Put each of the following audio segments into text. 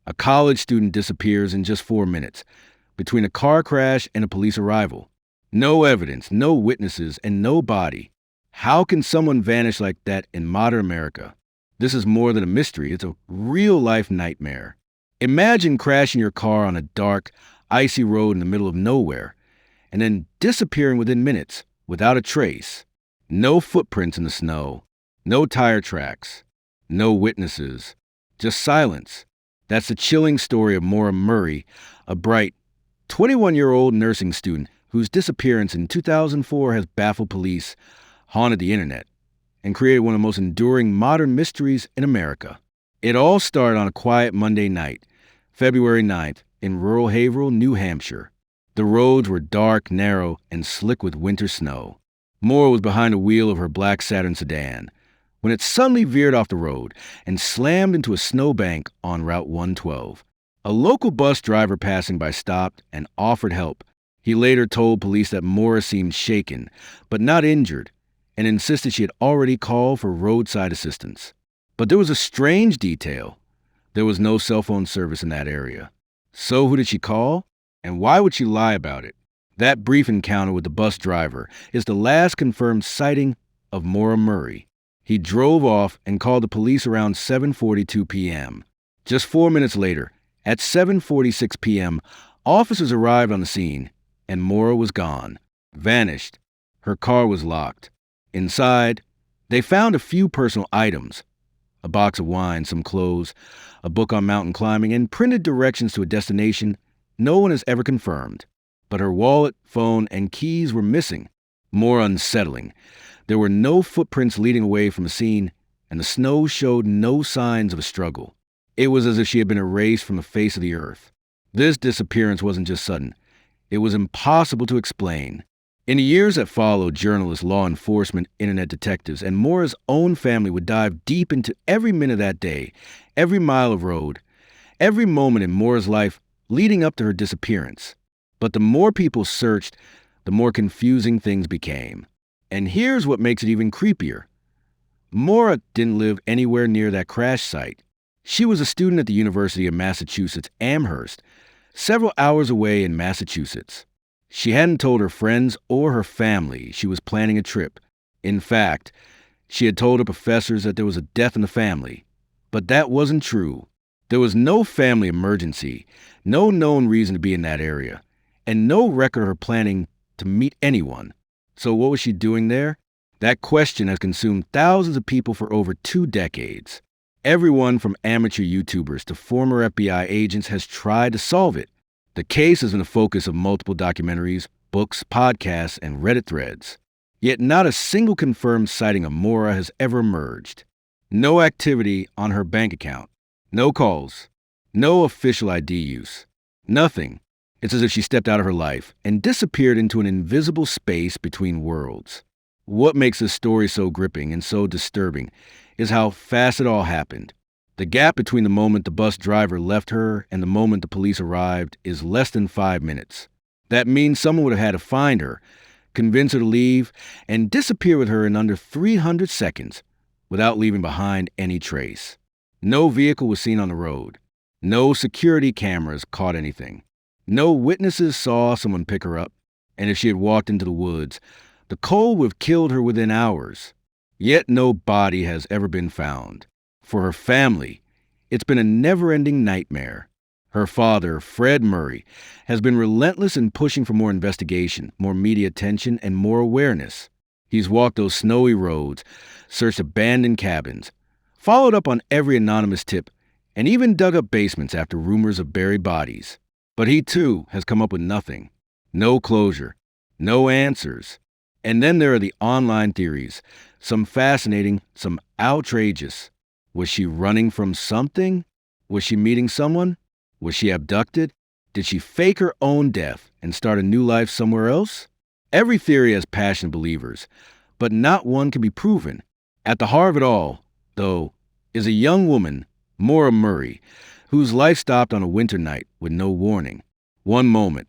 A college student disappears in just 4 minutes, between a car crash and a police arrival. No evidence, no witnesses, and no body. How can someone vanish like that in modern America? This is more than a mystery, it's a real-life nightmare. Imagine crashing your car on a dark, icy road in the middle of nowhere, and then disappearing within minutes, without a trace. No footprints in the snow, no tire tracks, no witnesses, just silence. That's the chilling story of Maura Murray, a bright 21-year-old nursing student whose disappearance in 2004 has baffled police, haunted the internet, and created one of the most enduring modern mysteries in America. It all started on a quiet Monday night, February 9th, in rural Haverhill, New Hampshire. The roads were dark, narrow, and slick with winter snow. Maura was behind the wheel of her black Saturn sedan when it suddenly veered off the road and slammed into a snowbank on Route 112. A local bus driver passing by stopped and offered help. He later told police that Maura seemed shaken, but not injured, and insisted she had already called for roadside assistance. But there was a strange detail. There was no cell phone service in that area. So who did she call? And why would she lie about it? That brief encounter with the bus driver is the last confirmed sighting of Maura Murray. He drove off and called the police around 7:42 p.m. Just 4 minutes later, at 7:46 p.m., officers arrived on the scene, and Maura was gone, vanished. Her car was locked. Inside, they found a few personal items: a box of wine, some clothes, a book on mountain climbing, and printed directions to a destination no one has ever confirmed. But her wallet, phone, and keys were missing. More unsettling, there were no footprints leading away from the scene, and the snow showed no signs of a struggle. It was as if she had been erased from the face of the earth. This disappearance wasn't just sudden. It was impossible to explain. In the years that followed, journalists, law enforcement, internet detectives, and Maura's own family would dive deep into every minute of that day, every mile of road, every moment in Maura's life leading up to her disappearance. But the more people searched, the more confusing things became. And here's what makes it even creepier. Maura didn't live anywhere near that crash site. She was a student at the University of Massachusetts, Amherst, several hours away in Massachusetts. She hadn't told her friends or her family she was planning a trip. In fact, she had told her professors that there was a death in the family. But that wasn't true. There was no family emergency, no known reason to be in that area, and no record of her planning to meet anyone. So what was she doing there? That question has consumed thousands of people for over 2 decades. Everyone from amateur YouTubers to former FBI agents has tried to solve it. The case has been the focus of multiple documentaries, books, podcasts, and Reddit threads. Yet not a single confirmed sighting of Maura has ever emerged. No activity on her bank account. No calls. No official ID use. Nothing. It's as if she stepped out of her life and disappeared into an invisible space between worlds. What makes this story so gripping and so disturbing is how fast it all happened. The gap between the moment the bus driver left her and the moment the police arrived is less than 5 minutes. That means someone would have had to find her, convince her to leave, and disappear with her in under 300 seconds without leaving behind any trace. No vehicle was seen on the road. No security cameras caught anything. No witnesses saw someone pick her up, and if she had walked into the woods, the cold would have killed her within hours. Yet no body has ever been found. For her family, it's been a never-ending nightmare. Her father, Fred Murray, has been relentless in pushing for more investigation, more media attention, and more awareness. He's walked those snowy roads, searched abandoned cabins, followed up on every anonymous tip, and even dug up basements after rumors of buried bodies. But he, too, has come up with nothing. No closure. No answers. And then there are the online theories. Some fascinating, some outrageous. Was she running from something? Was she meeting someone? Was she abducted? Did she fake her own death and start a new life somewhere else? Every theory has passionate believers, but not one can be proven. At the heart of it all, though, is a young woman, Maura Murray, whose life stopped on a winter night with no warning. One moment,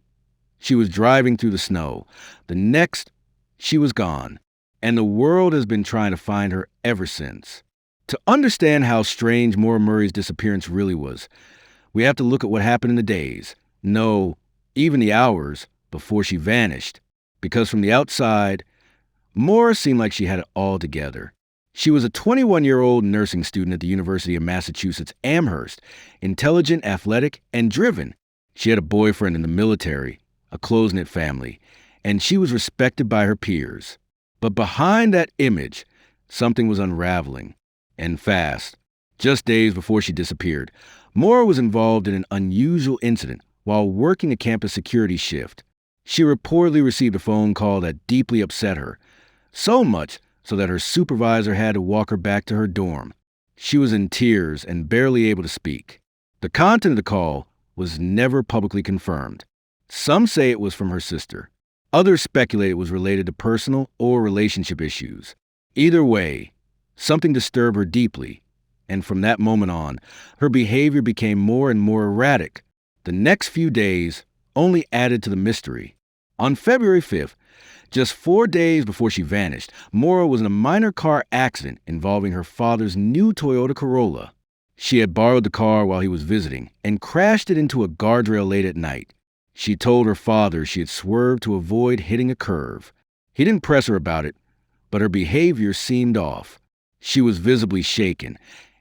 she was driving through the snow. The next, she was gone. And the world has been trying to find her ever since. To understand how strange Maura Murray's disappearance really was, We have to look at what happened in the days, no, even the hours, before she vanished. Because from the outside, Maura seemed like she had it all together. She was a 21-year-old nursing student at the University of Massachusetts Amherst, intelligent, athletic, and driven. She had a boyfriend in the military, a close-knit family, and she was respected by her peers. But behind that image, something was unraveling, and fast. Just days before she disappeared, Maura was involved in an unusual incident while working a campus security shift. She reportedly received a phone call that deeply upset her, so much so that her supervisor had to walk her back to her dorm. She was in tears and barely able to speak. The content of the call was never publicly confirmed. Some say it was from her sister. Others speculate it was related to personal or relationship issues. Either way, something disturbed her deeply, and from that moment on, her behavior became more and more erratic. The next few days only added to the mystery. On February 5th, just 4 days before she vanished, Maura was in a minor car accident involving her father's new Toyota Corolla. She had borrowed the car while he was visiting and crashed it into a guardrail late at night. She told her father she had swerved to avoid hitting a curve. He didn't press her about it, but her behavior seemed off. She was visibly shaken,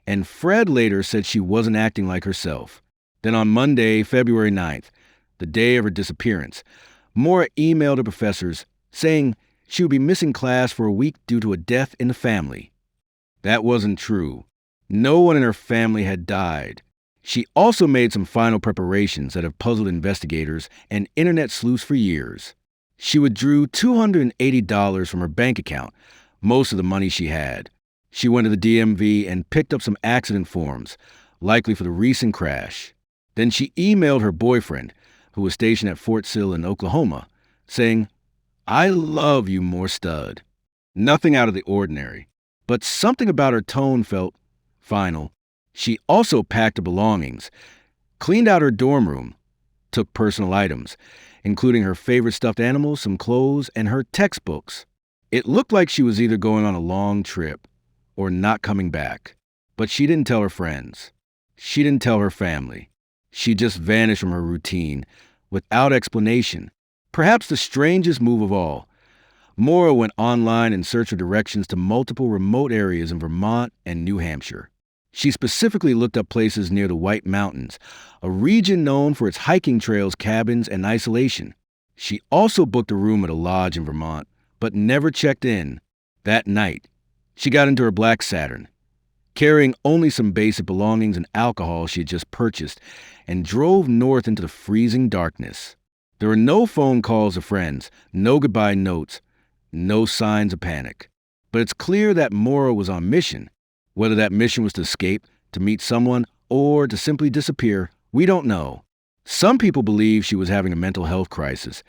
and Fred later said she wasn't acting like herself. Then on Monday, February 9th, the day of her disappearance, Maura emailed her professors saying she would be missing class for a week due to a death in the family. That wasn't true. No one in her family had died. She also made some final preparations that have puzzled investigators and internet sleuths for years. She withdrew $280 from her bank account, most of the money she had. She went to the DMV and picked up some accident forms, likely for the recent crash. Then she emailed her boyfriend, who was stationed at Fort Sill in Oklahoma, saying, "I love you, more stud." Nothing out of the ordinary, but something about her tone felt final. She also packed her belongings, cleaned out her dorm room, took personal items, including her favorite stuffed animals, some clothes, and her textbooks. It looked like she was either going on a long trip or not coming back. But she didn't tell her friends. She didn't tell her family. She just vanished from her routine without explanation. Perhaps the strangest move of all, Maura went online in search of directions to multiple remote areas in Vermont and New Hampshire. She specifically looked up places near the White Mountains, a region known for its hiking trails, cabins, and isolation. She also booked a room at a lodge in Vermont, but never checked in. That night, she got into her black Saturn, carrying only some basic belongings and alcohol she had just purchased, and drove north into the freezing darkness. There were no phone calls to friends, no goodbye notes, no signs of panic. But it's clear that Maura was on mission. Whether that mission was to escape, to meet someone, or to simply disappear, we don't know. Some people believe she was having a mental health crisis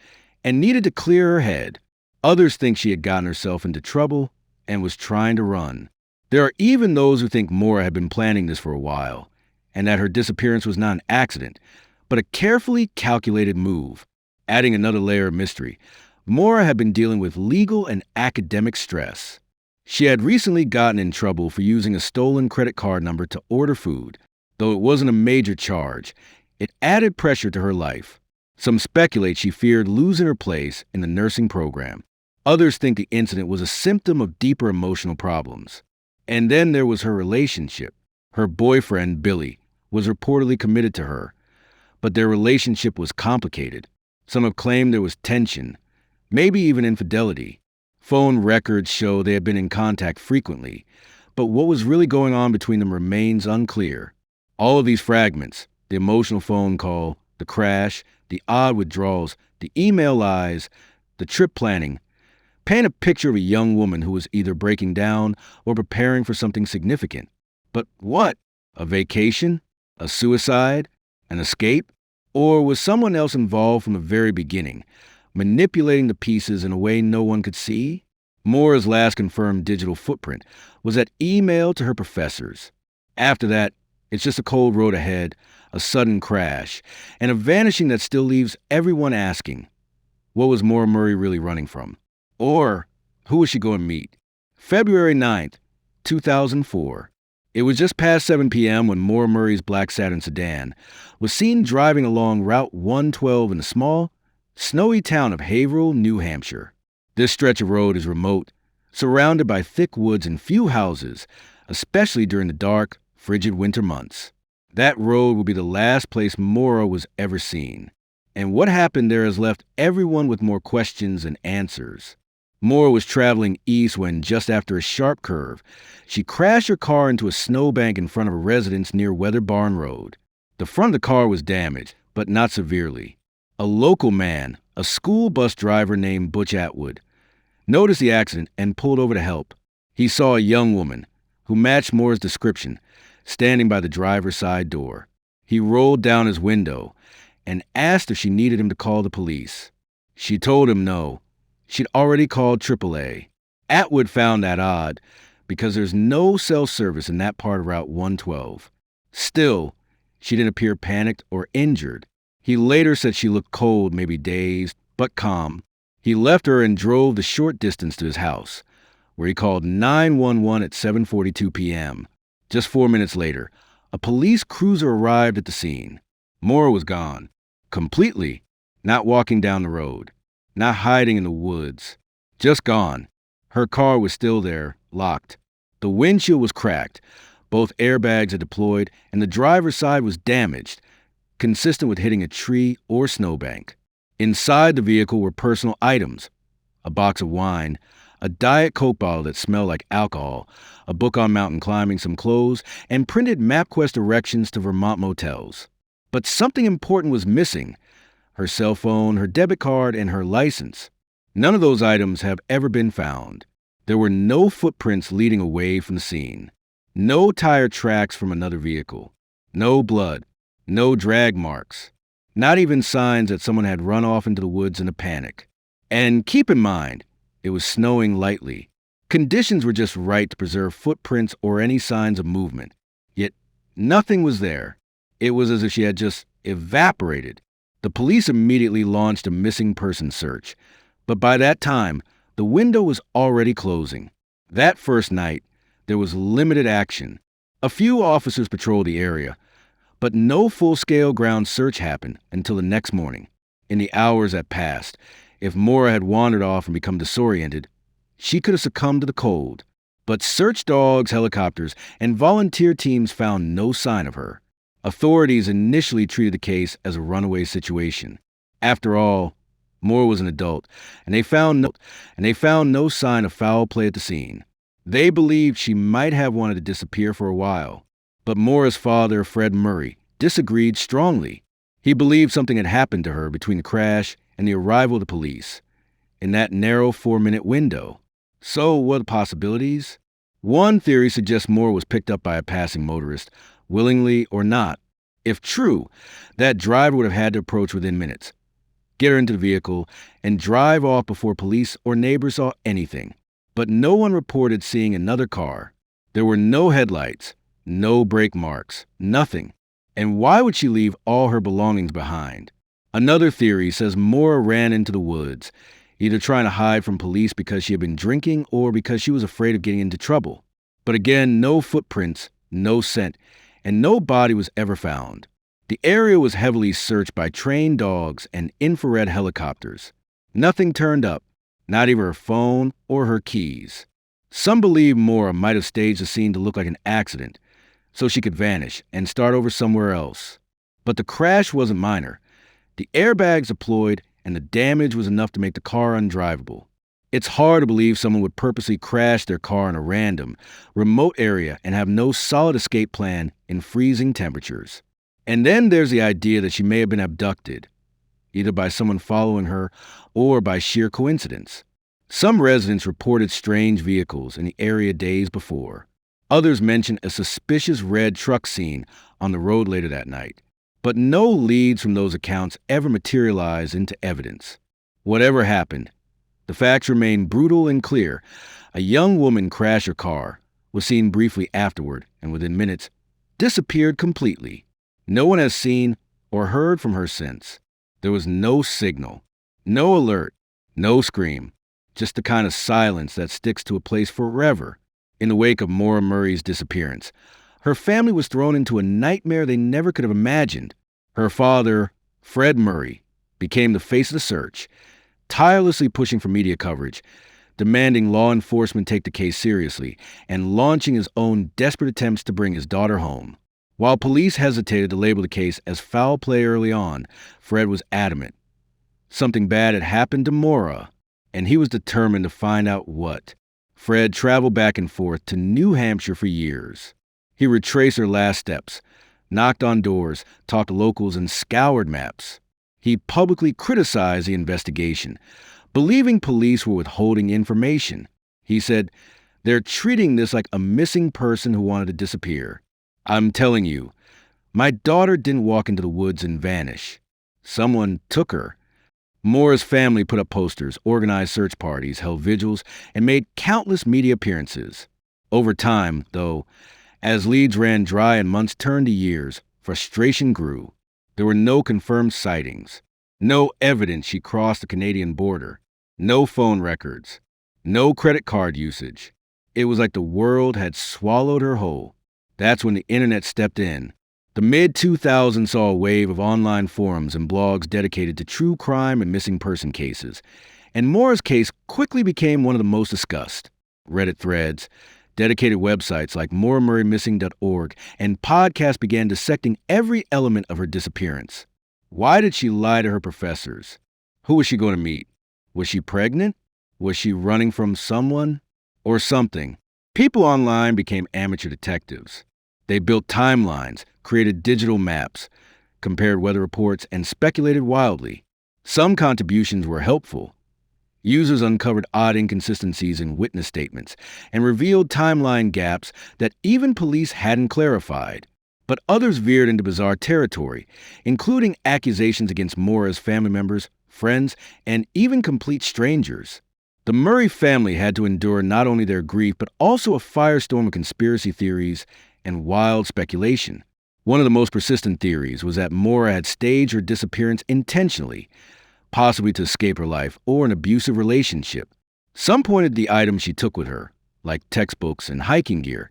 and needed to clear her head. Others think she had gotten herself into trouble and was trying to run. There are even those who think Maura had been planning this for a while, and that her disappearance was not an accident, but a carefully calculated move. Adding another layer of mystery, Maura had been dealing with legal and academic stress. She had recently gotten in trouble for using a stolen credit card number to order food. Though it wasn't a major charge, it added pressure to her life. Some speculate she feared losing her place in the nursing program. Others think the incident was a symptom of deeper emotional problems. And then there was her relationship. Her boyfriend, Billy, was reportedly committed to her, but their relationship was complicated. Some have claimed there was tension, maybe even infidelity. Phone records show they had been in contact frequently, but what was really going on between them remains unclear. All of these fragments, the emotional phone call, the crash, the odd withdrawals, the email lies, the trip planning, paint a picture of a young woman who was either breaking down or preparing for something significant. But what? A vacation? A suicide? An escape? Or was someone else involved from the very beginning, manipulating the pieces in a way no one could see? Maura's last confirmed digital footprint was that email to her professors. After that, it's just a cold road ahead, a sudden crash, and a vanishing that still leaves everyone asking, what was Maura Murray really running from? Or, who was she going to meet? February 9th, 2004. It was just past 7 p.m. when Maura Murray's black Saturn sedan was seen driving along Route 112 in the small, snowy town of Haverhill, New Hampshire. This stretch of road is remote, surrounded by thick woods and few houses, especially during the dark, frigid winter months. That road will be the last place Maura was ever seen. And what happened there has left everyone with more questions than answers. Maura was traveling east when, just after a sharp curve, she crashed her car into a snowbank in front of a residence near Weather Barn Road. The front of the car was damaged, but not severely. A local man, a school bus driver named Butch Atwood, noticed the accident and pulled over to help. He saw a young woman, who matched Maura's description, standing by the driver's side door. He rolled down his window and asked if she needed him to call the police. She told him no. She'd already called AAA. Atwood found that odd, because there's no cell service in that part of Route 112. Still, she didn't appear panicked or injured. He later said she looked cold, maybe dazed, but calm. He left her and drove the short distance to his house, where he called 911 at 7:42 p.m. Just 4 minutes later, a police cruiser arrived at the scene. Maura was gone. Completely. Not walking down the road. Not hiding in the woods. Just gone. Her car was still there, locked. The windshield was cracked. Both airbags had deployed, and the driver's side was damaged, consistent with hitting a tree or snowbank. Inside the vehicle were personal items: a box of wine, a Diet Coke bottle that smelled like alcohol, a book on mountain climbing, some clothes, and printed MapQuest directions to Vermont motels. But something important was missing: her cell phone, her debit card, and her license. None of those items have ever been found. There were no footprints leading away from the scene. No tire tracks from another vehicle. No blood. No drag marks. Not even signs that someone had run off into the woods in a panic. And keep in mind, it was snowing lightly. Conditions were just right to preserve footprints or any signs of movement. Yet nothing was there. It was as if she had just evaporated. The police immediately launched a missing person search, but by that time, the window was already closing. That first night, there was limited action. A few officers patrolled the area, but no full-scale ground search happened until the next morning. In the hours that passed, if Maura had wandered off and become disoriented, she could have succumbed to the cold. But search dogs, helicopters, and volunteer teams found no sign of her. Authorities initially treated the case as a runaway situation. After all, Maura was an adult, and they found no sign of foul play at the scene. They believed she might have wanted to disappear for a while. But Maura's father, Fred Murray, disagreed strongly. He believed something had happened to her between the crash and the arrival of the police, in that narrow 4-minute window. So, what are the possibilities? One theory suggests Maura was picked up by a passing motorist, willingly or not. If true, that driver would have had to approach within minutes, get her into the vehicle, and drive off before police or neighbors saw anything. But no one reported seeing another car. There were no headlights, no brake marks, nothing. And why would she leave all her belongings behind? Another theory says Maura ran into the woods, either trying to hide from police because she had been drinking or because she was afraid of getting into trouble. But again, no footprints, no scent, and no body was ever found. The area was heavily searched by trained dogs and infrared helicopters. Nothing turned up, not even her phone or her keys. Some believe Maura might have staged the scene to look like an accident, so she could vanish and start over somewhere else. But the crash wasn't minor. The airbags deployed, and the damage was enough to make the car undrivable. It's hard to believe someone would purposely crash their car in a random, remote area and have no solid escape plan in freezing temperatures. And then there's the idea that she may have been abducted, either by someone following her or by sheer coincidence. Some residents reported strange vehicles in the area days before. Others mentioned a suspicious red truck seen on the road later that night. But no leads from those accounts ever materialized into evidence. Whatever happened, the facts remain brutal and clear. A young woman crashed her car, was seen briefly afterward, and within minutes, disappeared completely. No one has seen or heard from her since. There was no signal, no alert, no scream, just the kind of silence that sticks to a place forever. In the wake of Maura Murray's disappearance, Her family was thrown into a nightmare they never could have imagined. Her father, Fred Murray, became the face of the search, tirelessly pushing for media coverage, demanding law enforcement take the case seriously, and launching his own desperate attempts to bring his daughter home. While police hesitated to label the case as foul play early on, Fred was adamant. Something bad had happened to Maura, and he was determined to find out what. Fred traveled back and forth to New Hampshire for years. He retraced her last steps, knocked on doors, talked to locals, and scoured maps. He publicly criticized the investigation, believing police were withholding information. He said, "They're treating this like a missing person who wanted to disappear. I'm telling you, my daughter didn't walk into the woods and vanish. Someone took her." Maura's family put up posters, organized search parties, held vigils, and made countless media appearances. Over time, though, as leads ran dry and months turned to years, frustration grew. There were no confirmed sightings, no evidence she crossed the Canadian border, no phone records, no credit card usage. It was like the world had swallowed her whole. That's when the internet stepped in. The mid-2000s saw a wave of online forums and blogs dedicated to true crime and missing person cases, and Maura's case quickly became one of the most discussed. Reddit threads, dedicated websites like MauraMurrayMissing.org, and podcasts began dissecting every element of her disappearance. Why did she lie to her professors? Who was she going to meet? Was she pregnant? Was she running from someone? Or something? People online became amateur detectives. They built timelines, created digital maps, compared weather reports, and speculated wildly. Some contributions were helpful. Users uncovered odd inconsistencies in witness statements and revealed timeline gaps that even police hadn't clarified. But others veered into bizarre territory, including accusations against Maura's family members, friends, and even complete strangers. The Murray family had to endure not only their grief, but also a firestorm of conspiracy theories and wild speculation. One of the most persistent theories was that Maura had staged her disappearance intentionally, possibly to escape her life or an abusive relationship. Some pointed the items she took with her, like textbooks and hiking gear,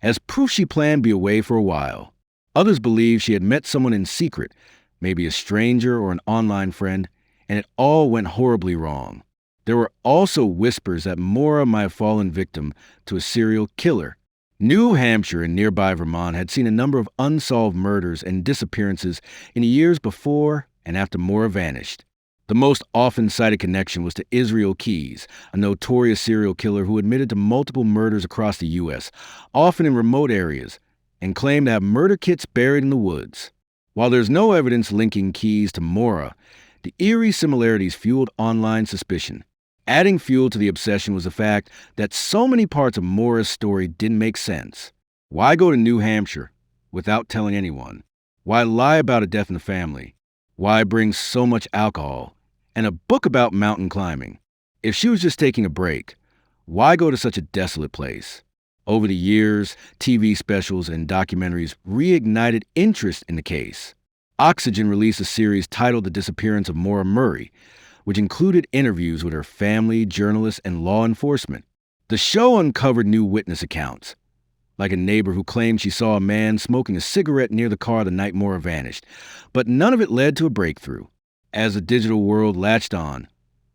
as proof she planned to be away for a while. Others believed she had met someone in secret, maybe a stranger or an online friend, and it all went horribly wrong. There were also whispers that Maura might have fallen victim to a serial killer. New Hampshire and nearby Vermont had seen a number of unsolved murders and disappearances in the years before and after Maura vanished. The most often cited connection was to Israel Keyes, a notorious serial killer who admitted to multiple murders across the U.S., often in remote areas, and claimed to have murder kits buried in the woods. While there's no evidence linking Keyes to Maura, the eerie similarities fueled online suspicion. Adding fuel to the obsession was the fact that so many parts of Maura's story didn't make sense. Why go to New Hampshire without telling anyone? Why lie about a death in the family? Why bring so much alcohol? And a book about mountain climbing? If she was just taking a break, why go to such a desolate place? Over the years, TV specials and documentaries reignited interest in the case. Oxygen released a series titled The Disappearance of Maura Murray, which included interviews with her family, journalists, and law enforcement. The show uncovered new witness accounts, like a neighbor who claimed she saw a man smoking a cigarette near the car the night Maura vanished, but none of it led to a breakthrough. As the digital world latched on,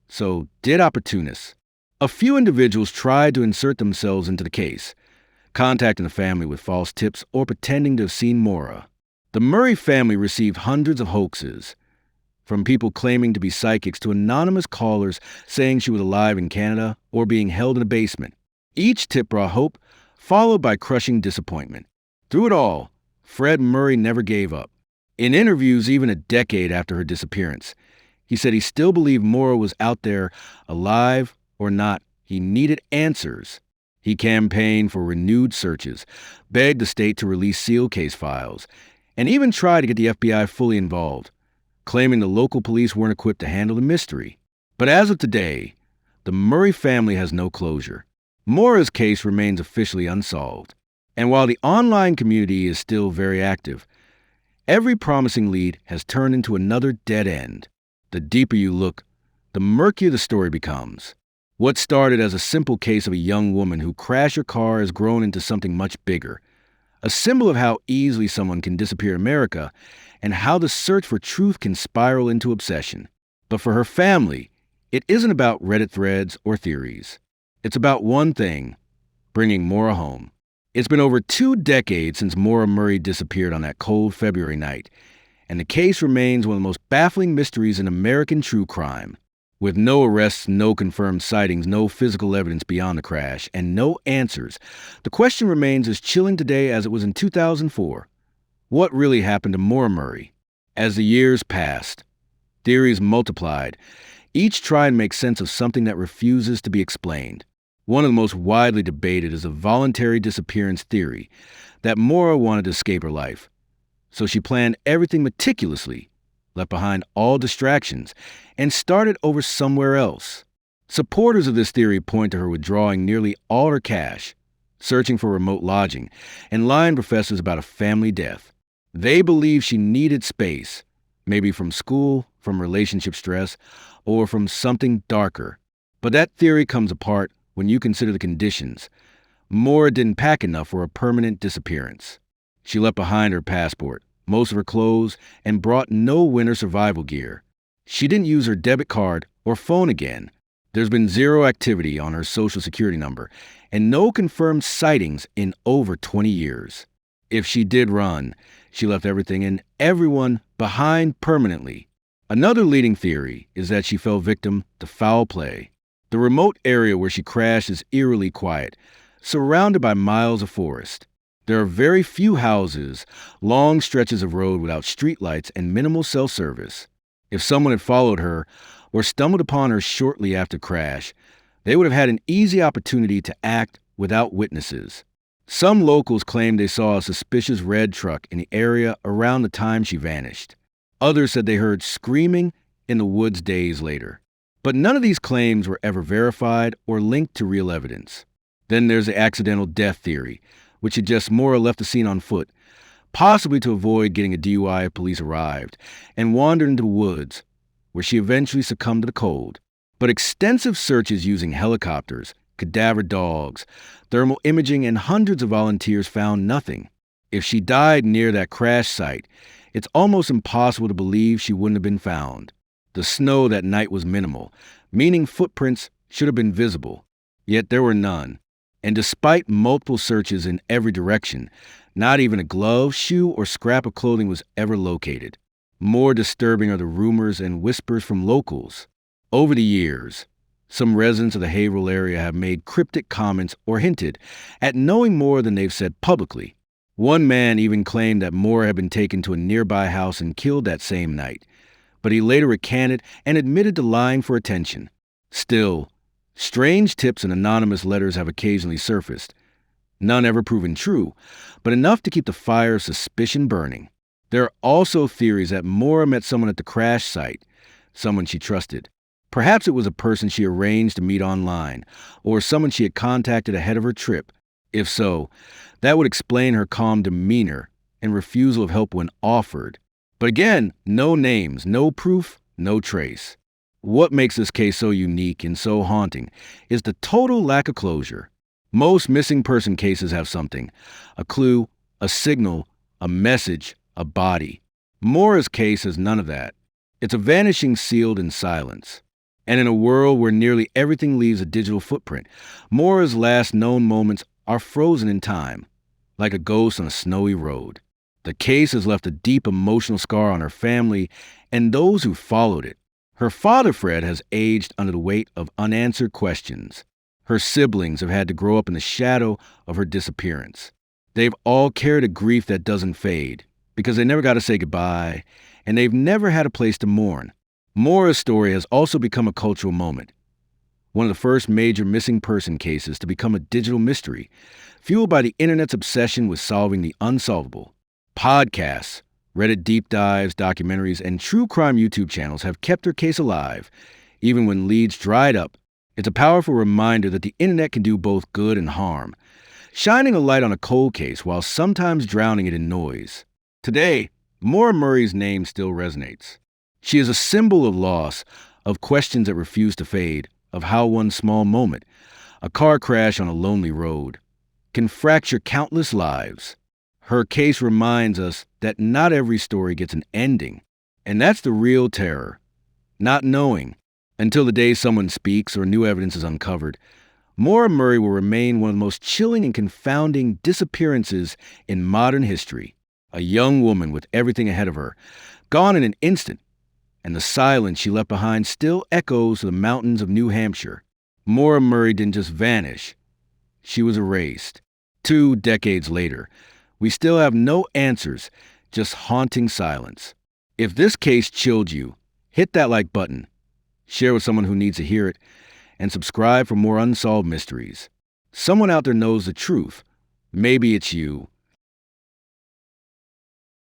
so did opportunists. A few individuals tried to insert themselves into the case, contacting the family with false tips or pretending to have seen Maura. The Murray family received hundreds of hoaxes, from people claiming to be psychics to anonymous callers saying she was alive in Canada or being held in a basement. Each tip brought hope, followed by crushing disappointment. Through it all, Fred Murray never gave up. In interviews even a decade after her disappearance, he said he still believed Maura was out there, alive or not. He needed answers. He campaigned for renewed searches, begged the state to release sealed case files, and even tried to get the FBI fully involved, claiming the local police weren't equipped to handle the mystery. But as of today, the Murray family has no closure. Maura's case remains officially unsolved. And while the online community is still very active, every promising lead has turned into another dead end. The deeper you look, the murkier the story becomes. What started as a simple case of a young woman who crashed her car has grown into something much bigger. a symbol of how easily someone can disappear in America and how the search for truth can spiral into obsession. But for her family, it isn't about Reddit threads or theories. It's about one thing: bringing Maura home. It's been over 2 decades since Maura Murray disappeared on that cold February night, and the case remains one of the most baffling mysteries in American true crime. With no arrests, no confirmed sightings, no physical evidence beyond the crash, and no answers, the question remains as chilling today as it was in 2004. What really happened to Maura Murray? As the years passed, theories multiplied, each trying to make sense of something that refuses to be explained. One of the most widely debated is a voluntary disappearance theory, that Maura wanted to escape her life. So she planned everything meticulously, left behind all distractions, and started over somewhere else. Supporters of this theory point to her withdrawing nearly all her cash, searching for remote lodging, and lying to professors about a family death. They believe she needed space, maybe from school, from relationship stress, or from something darker. But that theory comes apart when you consider the conditions. Maura didn't pack enough for a permanent disappearance. She left behind her passport, most of her clothes, and brought no winter survival gear. She didn't use her debit card or phone again. There's been zero activity on her social security number, and no confirmed sightings in over 20 years. If she did run, she left everything and everyone behind permanently. Another leading theory is that she fell victim to foul play. The remote area where she crashed is eerily quiet, surrounded by miles of forest. There are very few houses, long stretches of road without streetlights, and minimal cell service. If someone had followed her or stumbled upon her shortly after crash, they would have had an easy opportunity to act without witnesses. Some locals claimed they saw a suspicious red truck in the area around the time she vanished. Others said they heard screaming in the woods days later. But none of these claims were ever verified or linked to real evidence. Then there's the accidental death theory, which suggests Maura left the scene on foot, possibly to avoid getting a DUI if police arrived, and wandered into the woods, where she eventually succumbed to the cold. But extensive searches using helicopters, cadaver dogs, thermal imaging, and hundreds of volunteers found nothing. If she died near that crash site, it's almost impossible to believe she wouldn't have been found. The snow that night was minimal, meaning footprints should have been visible. Yet there were none. And despite multiple searches in every direction, not even a glove, shoe, or scrap of clothing was ever located. More disturbing are the rumors and whispers from locals. Over the years, some residents of the Haverhill area have made cryptic comments or hinted at knowing more than they've said publicly. One man even claimed that Maura had been taken to a nearby house and killed that same night, but he later recanted and admitted to lying for attention. Still, strange tips and anonymous letters have occasionally surfaced, none ever proven true, but enough to keep the fire of suspicion burning. There are also theories that Maura met someone at the crash site, someone she trusted. Perhaps it was a person she arranged to meet online, or someone she had contacted ahead of her trip. If so, that would explain her calm demeanor and refusal of help when offered. But again, no names, no proof, no trace. What makes this case so unique and so haunting is the total lack of closure. Most missing person cases have something: a clue, a signal, a message, a body. Maura's case has none of that. It's a vanishing sealed in silence. And in a world where nearly everything leaves a digital footprint, Maura's last known moments are frozen in time, like a ghost on a snowy road. The case has left a deep emotional scar on her family and those who followed it. Her father, Fred, has aged under the weight of unanswered questions. Her siblings have had to grow up in the shadow of her disappearance. They've all carried a grief that doesn't fade, because they never got to say goodbye, and they've never had a place to mourn. Maura's story has also become a cultural moment, one of the first major missing person cases to become a digital mystery, fueled by the internet's obsession with solving the unsolvable. Podcasts, Reddit deep dives, documentaries, and true crime YouTube channels have kept her case alive, even when leads dried up. It's a powerful reminder that the internet can do both good and harm, shining a light on a cold case while sometimes drowning it in noise. Today, Maura Murray's name still resonates. She is a symbol of loss, of questions that refuse to fade, of how one small moment, a car crash on a lonely road, can fracture countless lives. Her case reminds us that not every story gets an ending. And that's the real terror, not knowing. Until the day someone speaks or new evidence is uncovered, Maura Murray will remain one of the most chilling and confounding disappearances in modern history. A young woman with everything ahead of her, gone in an instant, and the silence she left behind still echoes to the mountains of New Hampshire. Maura Murray didn't just vanish. She was erased. 2 decades later, we still have no answers, just haunting silence. If this case chilled you, hit that like button, share with someone who needs to hear it, and subscribe for more unsolved mysteries. Someone out there knows the truth. Maybe it's you.